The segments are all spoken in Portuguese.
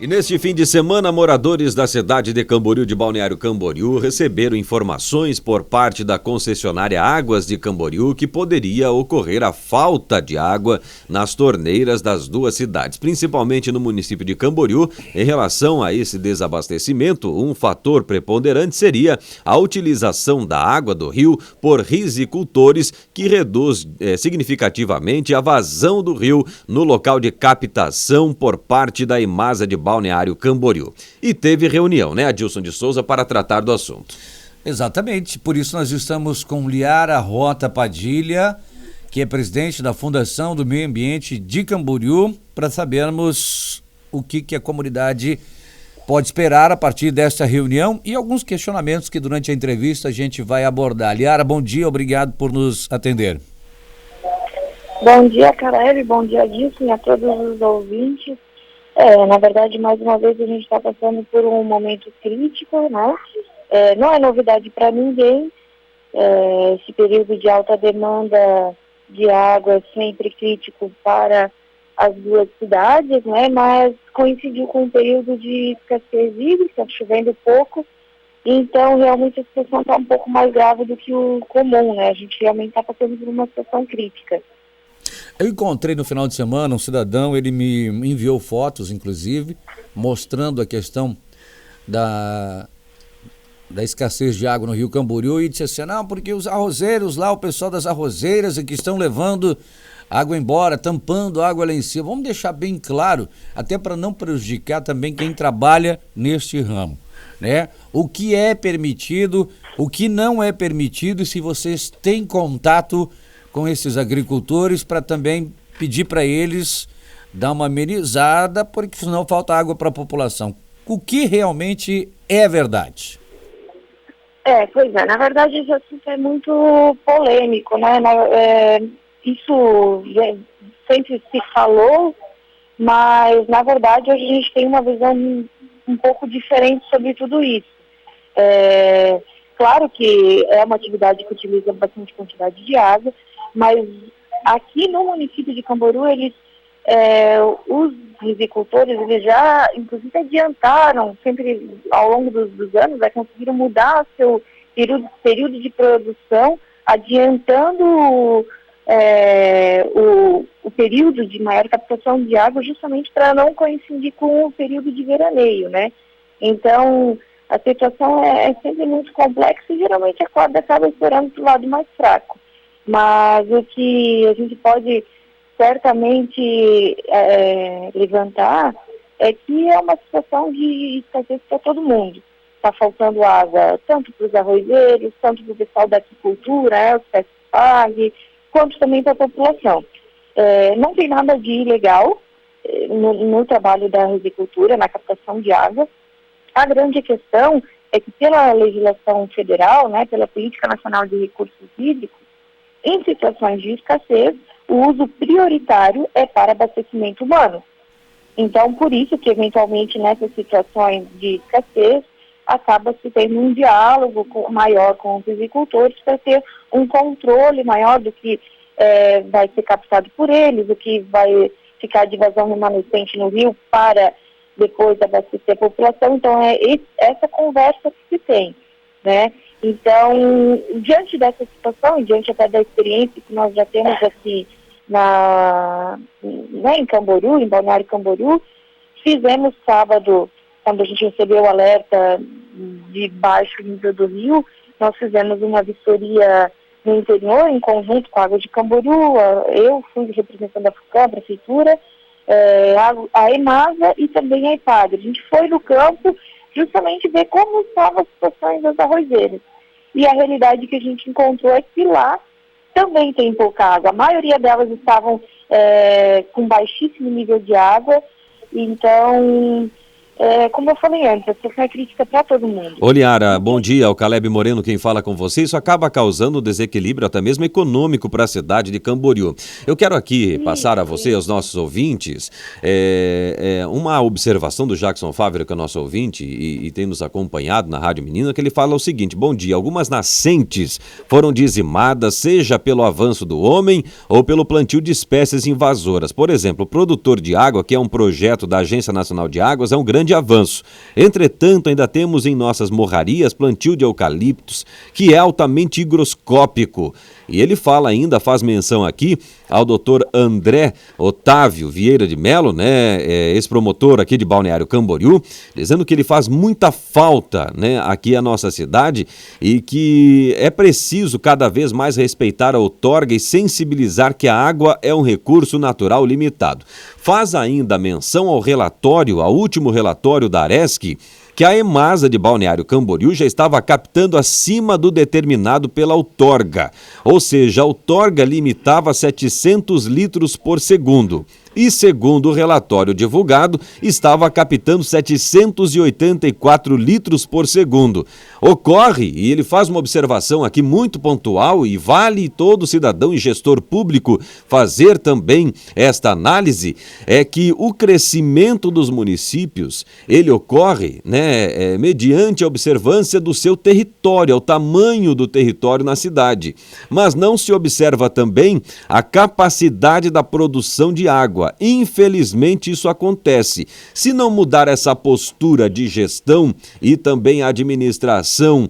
E neste fim de semana, moradores da cidade de Camboriú, de Balneário Camboriú, receberam informações por parte da concessionária Águas de Camboriú que poderia ocorrer a falta de água nas torneiras das duas cidades, principalmente no município de Camboriú. Em relação a esse desabastecimento, um fator preponderante seria a utilização da água do rio por rizicultores, que reduz significativamente a vazão do rio no local de captação por parte da Imasa de Balneário Camboriú. E teve reunião, né, Adilson de Souza, para tratar do assunto. Exatamente, por isso nós estamos com Liara Rota Padilha, que é presidente da Fundação do Meio Ambiente de Camboriú, para sabermos o que a comunidade pode esperar a partir desta reunião e alguns questionamentos que durante a entrevista a gente vai abordar. Liara, bom dia, obrigado por nos atender. Bom dia, Carelli, bom dia, Adilson, e a todos os ouvintes. Na verdade, mais uma vez a gente está passando por um momento crítico, né? Não é novidade para ninguém, esse período de alta demanda de água é sempre crítico para as duas cidades, né? Mas coincidiu com um período de escassez hídrica, chovendo pouco, então realmente a situação está um pouco mais grave do que o comum, né? A gente realmente está passando por uma situação crítica. Eu encontrei no final de semana um cidadão, ele me enviou fotos, inclusive, mostrando a questão da escassez de água no Rio Camboriú e disse assim, não, porque os arrozeiros lá, o pessoal das arrozeiras é que estão levando água embora, tampando água lá em cima. Vamos deixar bem claro, até para não prejudicar também quem trabalha neste ramo, né? O que é permitido, o que não é permitido, e se vocês têm contato com esses agricultores para também pedir para eles dar uma amenizada, porque senão falta água para a população. O que realmente é verdade? Pois é, na verdade esse assunto é muito polêmico, né? Isso sempre se falou, mas na verdade hoje a gente tem uma visão um pouco diferente sobre tudo isso. Claro que é uma atividade que utiliza bastante quantidade de água, mas aqui no município de Camboriú, os rizicultores, eles já, inclusive, adiantaram, sempre ao longo dos anos, conseguiram mudar seu período de produção, adiantando o período de maior captação de água, justamente para não coincidir com o período de veraneio, né? Então, a situação é sempre muito complexa e geralmente a corda acaba estourando para o lado mais fraco. Mas o que a gente pode certamente levantar é que é uma situação de escassez para todo mundo. Está faltando água tanto para os arrozeiros, tanto para o pessoal da aquicultura, os PESPAG, quanto também para a população. Não tem nada de ilegal no trabalho da rizicultura, na captação de água. A grande questão é que pela legislação federal, né, pela Política Nacional de Recursos Hídricos, em situações de escassez, o uso prioritário é para abastecimento humano. Então, por isso que, eventualmente, nessas situações de escassez, acaba-se tendo um diálogo maior com os agricultores para ter um controle maior do que vai ser captado por eles, o que vai ficar de vazão remanescente no rio para depois abastecer a população. Então, essa conversa que se tem, né? Então, diante dessa situação, e diante até da experiência que nós já temos aqui em Camboriú, em Balneário Camboriú, fizemos sábado, quando a gente recebeu o alerta de baixo nível do rio, nós fizemos uma vistoria no interior, em conjunto com a Água de Camboriú. Eu fui representando a FUCAM, a Prefeitura, a EMASA e também a EPAD. A gente foi no campo justamente ver como estavam as situações das arrozeiras. E a realidade que a gente encontrou é que lá também tem pouca água. A maioria delas estavam com baixíssimo nível de água. Então, como eu falei antes, a situação é crítica para todo mundo. Ô Liara, bom dia, é o Caleb Moreno quem fala com você. Isso acaba causando um desequilíbrio até mesmo econômico para a cidade de Camboriú. Eu quero aqui passar a você, aos nossos ouvintes, uma observação do Jackson Fávero, que é nosso ouvinte e tem nos acompanhado na Rádio Menina, que ele fala o seguinte: bom dia, algumas nascentes foram dizimadas, seja pelo avanço do homem ou pelo plantio de espécies invasoras. Por exemplo, o produtor de água, que é um projeto da Agência Nacional de Águas, é um grande avanço. Entretanto, ainda temos em nossas morrarias plantio de eucaliptos, que é altamente higroscópico. E ele fala ainda, faz menção aqui ao doutor André Otávio Vieira de Melo, né, ex-promotor aqui de Balneário Camboriú, dizendo que ele faz muita falta, né, aqui à nossa cidade e que é preciso cada vez mais respeitar a outorga e sensibilizar que a água é um recurso natural limitado. Faz ainda menção ao relatório, ao último relatório da Aresc, que a EMASA de Balneário Camboriú já estava captando acima do determinado pela outorga. Ou seja, a outorga limitava 700 litros por segundo. E, segundo o relatório divulgado, estava captando 784 litros por segundo. Ocorre, e ele faz uma observação aqui muito pontual, e vale todo cidadão e gestor público fazer também esta análise, é que o crescimento dos municípios, ele ocorre, né, mediante a observância do seu território, o tamanho do território na cidade. Mas não se observa também a capacidade da produção de água. Infelizmente isso acontece. Se não mudar essa postura de gestão e também a administração,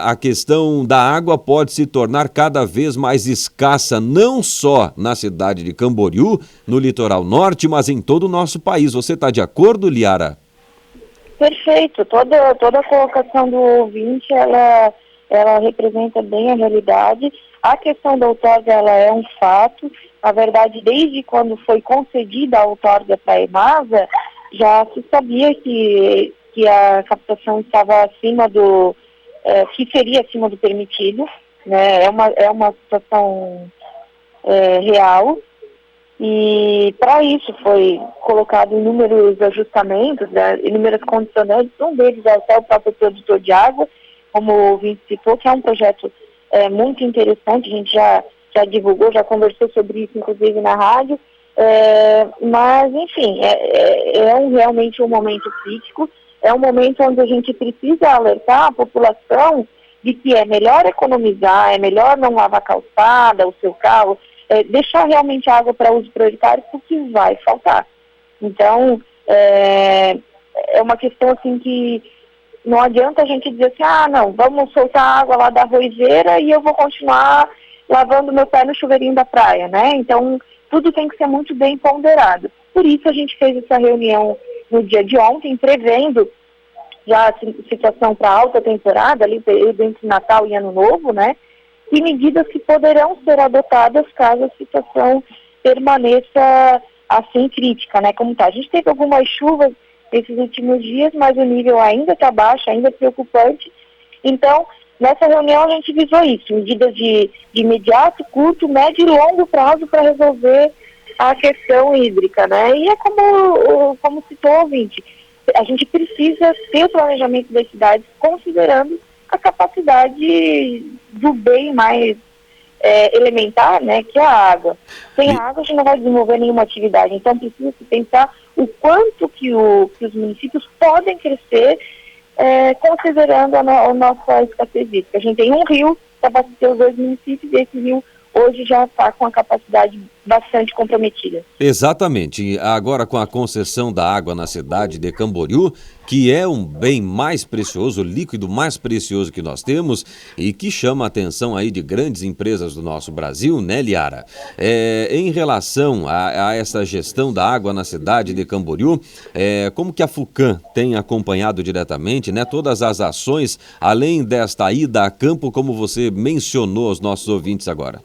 a questão da água pode se tornar cada vez mais escassa, não só na cidade de Camboriú, no litoral norte, mas em todo o nosso país. Você está de acordo, Liara? Perfeito. Toda a colocação do ouvinte, ela representa bem a realidade. A questão da outorga, ela é um fato. Na verdade, desde quando foi concedida a outorga para a EMASA, já se sabia que a captação estava acima que seria acima do permitido, né? É uma situação real. E para isso foi colocado inúmeros ajustamentos, né, inúmeras condicionantes, um deles é até o próprio produtor de água, como o ouvinte citou, que é um projeto muito interessante, a gente já divulgou, já conversou sobre isso, inclusive na rádio, mas, enfim, realmente um momento crítico, é um momento onde a gente precisa alertar a população de que é melhor economizar, é melhor não lavar a calçada, o seu carro, deixar realmente a água para uso prioritário, porque vai faltar. Então, é uma questão assim que não adianta a gente dizer assim, não, vamos soltar a água lá da arvoizeira e eu vou continuar lavando meu pé no chuveirinho da praia, né? Então, tudo tem que ser muito bem ponderado. Por isso a gente fez essa reunião no dia de ontem, prevendo já a situação para alta temporada, ali entre Natal e Ano Novo, né? E medidas que poderão ser adotadas caso a situação permaneça assim crítica, né? Como tá. A gente teve algumas chuvas nesses últimos dias, mas o nível ainda está baixo, ainda é preocupante. Então, nessa reunião a gente visou isso, medidas de imediato, curto, médio e longo prazo para resolver a questão hídrica, né? E é como citou o ouvinte, a gente precisa ter o planejamento das cidades considerando a capacidade do bem mais elementar, né, que é a água. Sem a água a gente não vai desenvolver nenhuma atividade, então precisa se pensar o quanto que os municípios podem crescer considerando a nossa escassez hídrica. A gente tem um rio para abastecer os 2 municípios e esse rio hoje já está com a capacidade bastante comprometida. Exatamente. Agora com a concessão da água na cidade de Camboriú, que é um bem mais precioso, o líquido mais precioso que nós temos e que chama a atenção aí de grandes empresas do nosso Brasil, né, Liara? Em relação a essa gestão da água na cidade de Camboriú, como que a FUCAM tem acompanhado diretamente, né, todas as ações, além desta ida a campo, como você mencionou aos nossos ouvintes agora?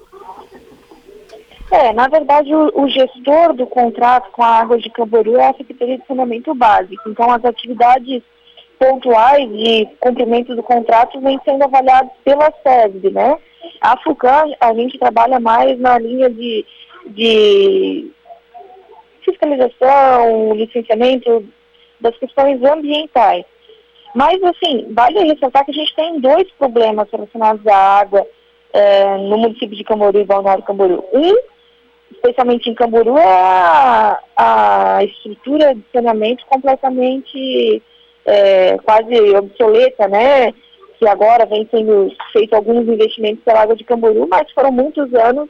Na verdade, o gestor do contrato com a Água de Camboriú é a Secretaria de Saneamento Básico. Então, as atividades pontuais de cumprimento do contrato vêm sendo avaliadas pela SESB, né? A FUCAM, a gente trabalha mais na linha de fiscalização, licenciamento das questões ambientais. Mas, assim, vale ressaltar que a gente tem 2 problemas relacionados à água no município de Camboriú e Balneário Camboriú. Especialmente em Camboriú, é a estrutura de saneamento completamente quase obsoleta, né? Que agora vem sendo feito alguns investimentos pela água de Camboriú, mas foram muitos anos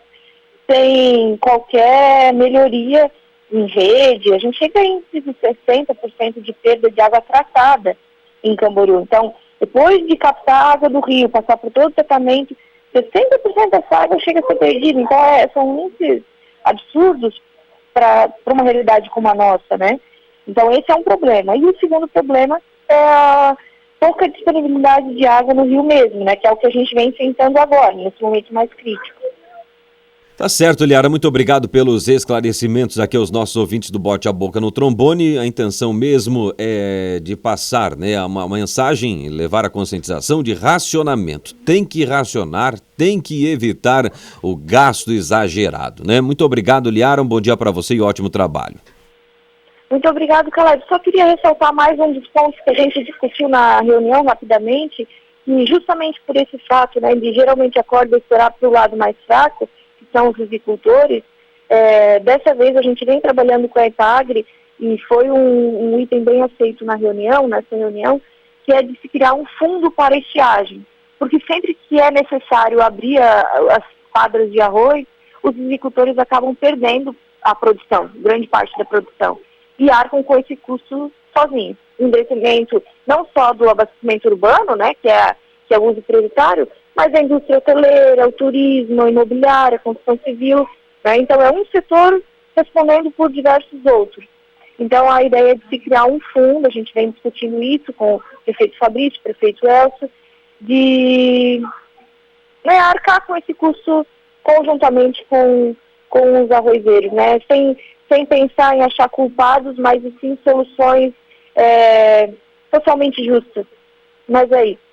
sem qualquer melhoria em rede. A gente chega em 60% de perda de água tratada em Camboriú. Então, depois de captar a água do rio, passar por todo o tratamento, 60% dessa água chega a ser perdida. Então, são índices absurdos para uma realidade como a nossa, né? Então, esse é um problema. E o segundo problema é a pouca disponibilidade de água no rio mesmo, né? Que é o que a gente vem enfrentando agora, nesse momento mais crítico. Tá certo, Liara, muito obrigado pelos esclarecimentos aqui aos nossos ouvintes do Bote a Boca no Trombone. A intenção mesmo é de passar, né, uma mensagem, levar a conscientização de racionamento. Tem que racionar, tem que evitar o gasto exagerado, né? Muito obrigado, Liara, um bom dia para você e ótimo trabalho. Muito obrigado, Caleb. Só queria ressaltar mais um dos pontos que a gente discutiu na reunião rapidamente, e justamente por esse fato, né, de geralmente a corda estourar para o lado mais fraco, que são os agricultores. Dessa vez a gente vem trabalhando com a EPAGRE e foi um item bem aceito nessa reunião, que é de se criar um fundo para estiagem, porque sempre que é necessário abrir as quadras de arroz, os agricultores acabam perdendo a produção, grande parte da produção, e arcam com esse custo sozinhos, em detrimento não só do abastecimento urbano, né, que é o uso prioritário, mas a indústria hoteleira, o turismo, a imobiliária, a construção civil, né? Então é um setor respondendo por diversos outros. Então a ideia é de se criar um fundo, a gente vem discutindo isso com o prefeito Fabrício, o prefeito Elcio, de arcar com esse custo conjuntamente com os arrozeiros, né? Sem pensar em achar culpados, mas sim soluções socialmente justas. Mas é isso.